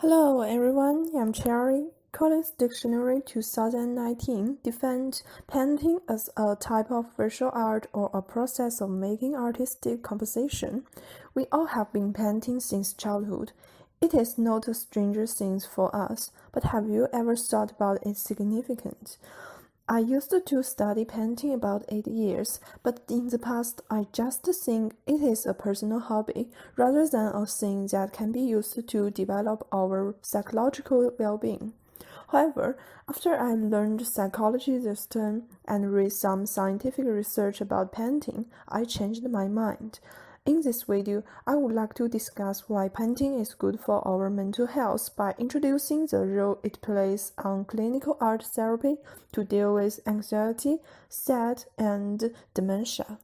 Hello everyone, I'm Cherry. Collins Dictionary 2019 defines painting as a type of visual art or a process of making artistic composition. We all have been painting since childhood. It is not a stranger thing for us, but have you ever thought about its significance? I used to study painting about 8 years, but in the past I just think it is a personal hobby rather than a thing that can be used to develop our psychological well-being. However, after I learned psychology this term and read some scientific research about painting, I changed my mind. In this video, I would like to discuss why painting is good for our mental health by introducing the role it plays on clinical art therapy to deal with anxiety, SAD, and dementia.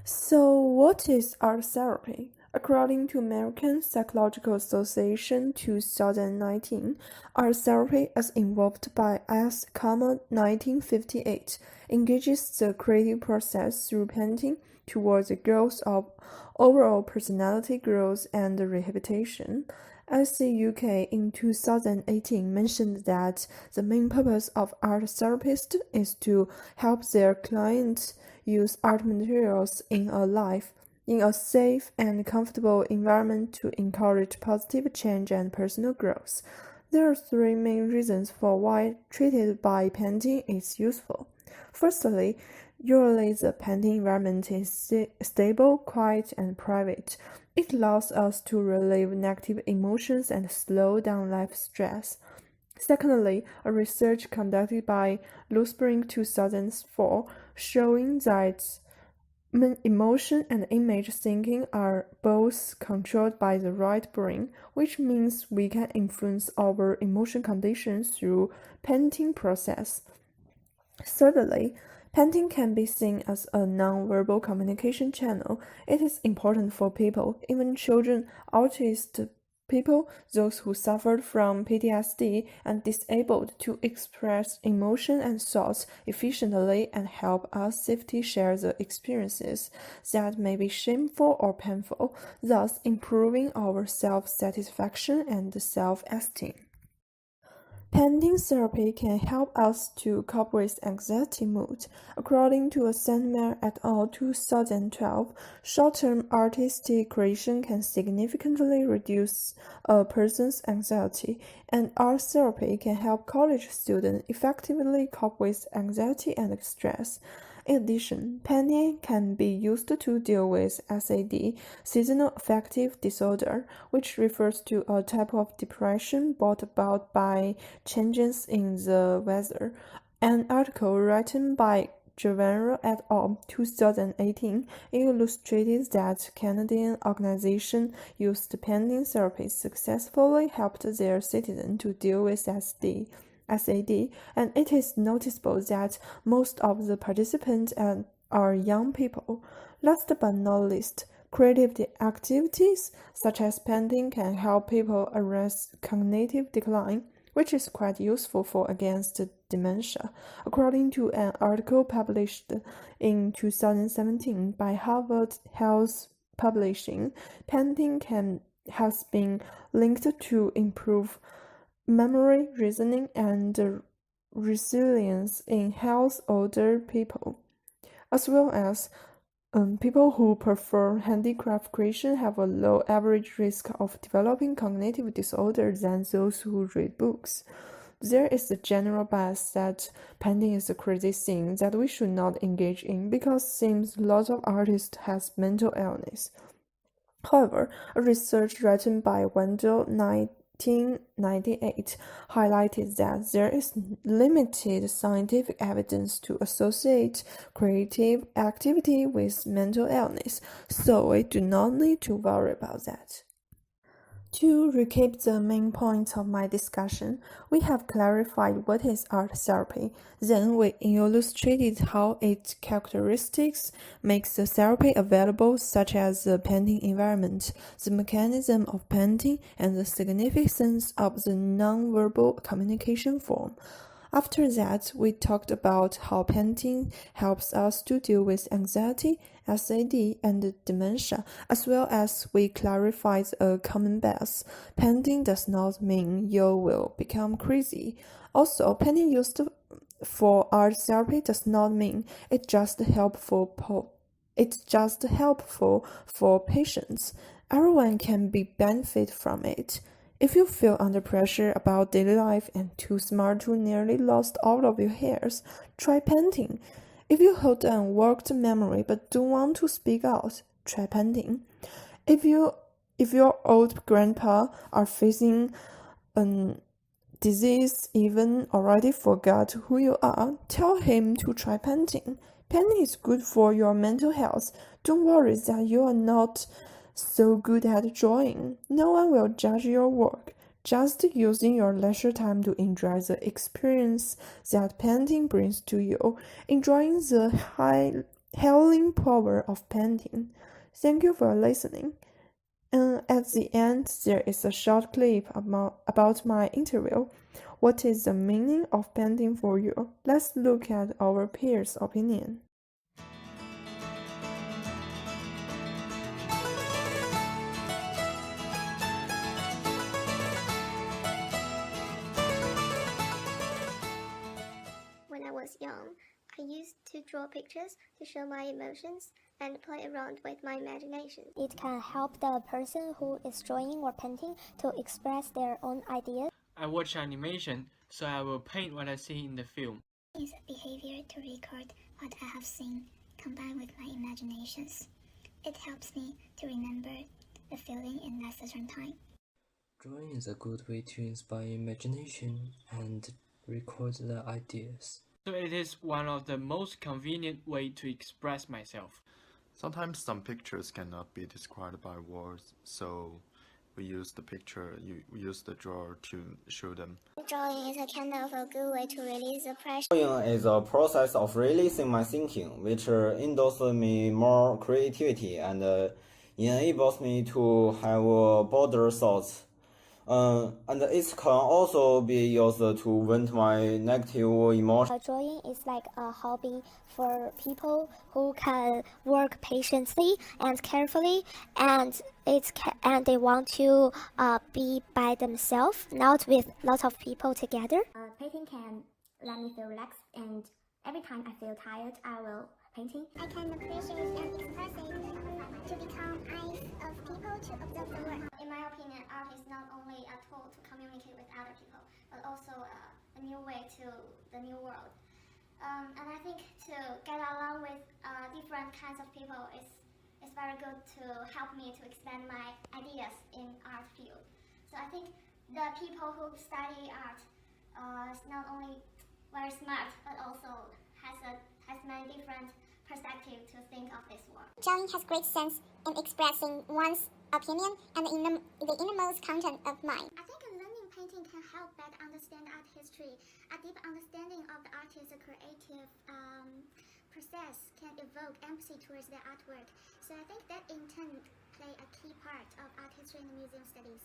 So, what is art therapy? According to American Psychological Association 2019, art therapy, as involved by S. Kama 1958, engages the creative process through painting towards the growth of overall personality growth and rehabilitation. SCUK in 2018 mentioned that the main purpose of art therapists is to help their clients use art materials in a safe and comfortable environment to encourage positive change and personal growth. There are three main reasons for why treated by painting is useful. Firstly, usually the painting environment is stable, quiet, and private. It allows us to relieve negative emotions and slow down life stress. Secondly, a research conducted by Loughspring 2004 showing that emotion and image thinking are both controlled by the right brain, which means we can influence our emotion conditions through painting process. Thirdly, painting can be seen as a non-verbal communication channel. It is important for people, even children, autistic people, those who suffered from PTSD, and disabled, to express emotion and thoughts efficiently and help us safely share the experiences that may be shameful or painful, thus improving our self-satisfaction and self-esteem. Painting therapy can help us to cope with anxiety mood. According to a Sandman et al. 2012, short-term artistic creation can significantly reduce a person's anxiety, and art therapy can help college students effectively cope with anxiety and stress. In addition, painting can be used to deal with SAD, seasonal affective disorder, which refers to a type of depression brought about by changes in the weather. An article written by Giovanni et al. 2018 illustrated that Canadian organization used painting therapy successfully helped their citizens to deal with SAD, and it is noticeable that most of the participants are young people. Last but not least, creative activities such as painting can help people arrest cognitive decline, which is quite useful for against dementia. According to an article published in 2017 by Harvard Health Publishing, painting has been linked to improve memory, reasoning, and resilience in healthy older people, as well as people who prefer handicraft creation have a low average risk of developing cognitive disorder than those who read books. There is a general bias that painting is a crazy thing that we should not engage in because it seems lots of artists has mental illness. However, a research written by Wendell 1998 highlighted that there is limited scientific evidence to associate creative activity with mental illness, so we do not need to worry about that. To recap the main points of my discussion, we have clarified what is art therapy. Then we illustrated how its characteristics makes the therapy available, such as the painting environment, the mechanism of painting, and the significance of the non-verbal communication form. After that, we talked about how painting helps us to deal with anxiety, SAD, and dementia, as well as we clarified a common bias. Painting does not mean you will become crazy. Also, painting used for art therapy does not mean it's just helpful for patients. Everyone can benefit from it. If you feel under pressure about daily life and too smart to nearly lost all of your hairs, try painting. If you hold an worked memory but don't want to speak out, try painting. If your old grandpa are facing a disease, even already forgot who you are, tell him to try painting. Painting is good for your mental health. Don't worry that you are not so good at drawing. No one will judge your work. Just using your leisure time to enjoy the experience that painting brings to you, enjoying the healing power of painting. Thank you for listening. At the end, there is a short clip about my interview. What is the meaning of painting for you? Let's look at our peers' opinion. When I was young, I used to draw pictures to show my emotions and play around with my imagination. It can help the person who is drawing or painting to express their own ideas. I watch animation, so I will paint what I see in the film. It's a behavior to record what I have seen combined with my imaginations. It helps me to remember the feeling in less certain time. Drawing is a good way to inspire imagination and record the ideas. So it is one of the most convenient way to express myself. Sometimes some pictures cannot be described by words, so we use we use the drawer to show them. Drawing is a kind of a good way to release the pressure. Drawing is a process of releasing my thinking, which indulges me more creativity and enables me to have bolder thoughts. And it can also be used to vent my negative emotions. Drawing is like a hobby for people who can work patiently and carefully, and they want to be by themselves, not with lots of people together. Painting can let me feel relaxed, and every time I feel tired, I will painting. I can appreciate and express it to become eyes of people to observe the world. In my opinion, art is not only a tool to communicate with other people, but also a new way to the new world. And I think to get along with different kinds of people is very good to help me to expand my ideas in art field. So I think the people who study art is not only very smart, but also has many different perspectives to think of this world. Drawing has great sense in expressing one's opinion and the innermost content of mind. I think learning painting can help better understand art history. A deep understanding of the artist's creative process can evoke empathy towards their artwork. So I think that in turn play a key part of art history and museum studies.